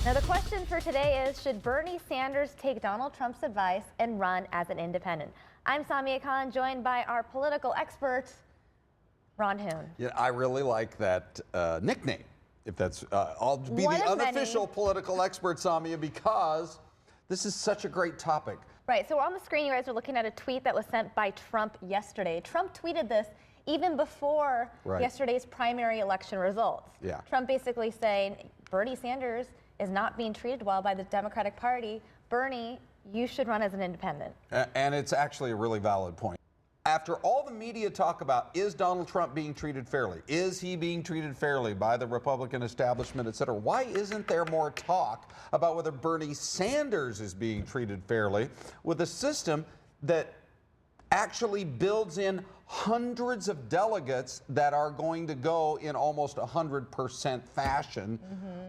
Now, the question for today is, should Bernie Sanders take Donald Trump's advice and run as an independent? I'm Samia Khan, joined by our political expert, Ron Hoon. Yeah, I really like that nickname. If that's, I'll be the unofficial political expert, Samia, because this is such a great topic. Right, so on the screen, you guys are looking at a tweet that was sent by Trump yesterday. Trump tweeted this even before yesterday's primary election results. Yeah. Trump basically saying, Bernie Sanders is not being treated well by the Democratic Party. Bernie, you should run as an independent. And it's actually a really valid point. After all the media talk about, is Donald Trump being treated fairly? Is he being treated fairly by the Republican establishment, et cetera? Why isn't there more talk about whether Bernie Sanders is being treated fairly with a system that actually builds in hundreds of delegates that are going to go in almost 100% fashion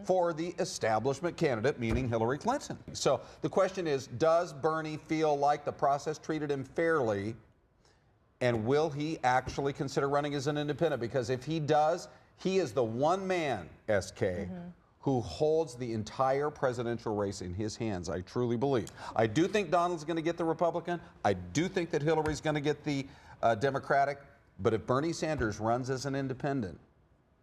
for the establishment candidate, meaning Hillary Clinton? So the question is, does Bernie feel like the process treated him fairly? And will he actually consider running as an independent? Because if he does, he is the one man, SK, who holds the entire presidential race in his hands, I truly believe. I do think Donald's going to get the Republican. I do think that Hillary's going to get the Democratic. But if Bernie Sanders runs as an independent,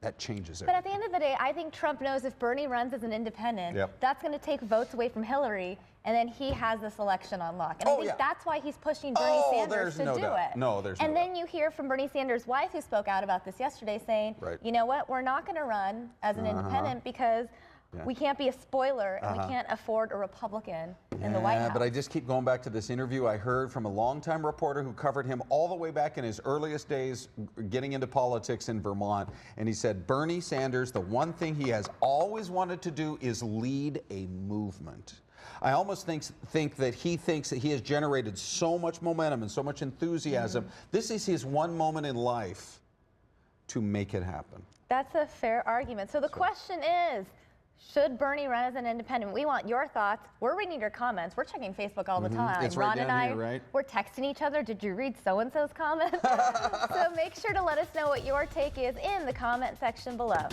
that changes everything. But at the end of the day, I think Trump knows if Bernie runs as an independent, that's going to take votes away from Hillary, and then he has this election on lock. And I think that's why he's pushing Bernie Sanders to do it. No, there's and no then you hear from Bernie Sanders' wife, who spoke out about this yesterday, saying, you know what, we're not going to run as an independent because we can't be a spoiler and we can't afford a Republican in the White House. But I just keep going back to this interview I heard from a longtime reporter who covered him all the way back in his earliest days getting into politics in Vermont. And he said, Bernie Sanders, the one thing he has always wanted to do is lead a movement. I almost think that he thinks that he has generated so much momentum and so much enthusiasm. This is his one moment in life to make it happen. That's a fair argument. So the question is, should Bernie run as an independent? We want your thoughts. We're reading your comments. We're checking Facebook all the time. It's Ron right and I, down here, we're texting each other. Did you read so-and-so's comments? So make sure to let us know what your take is in the comment section below.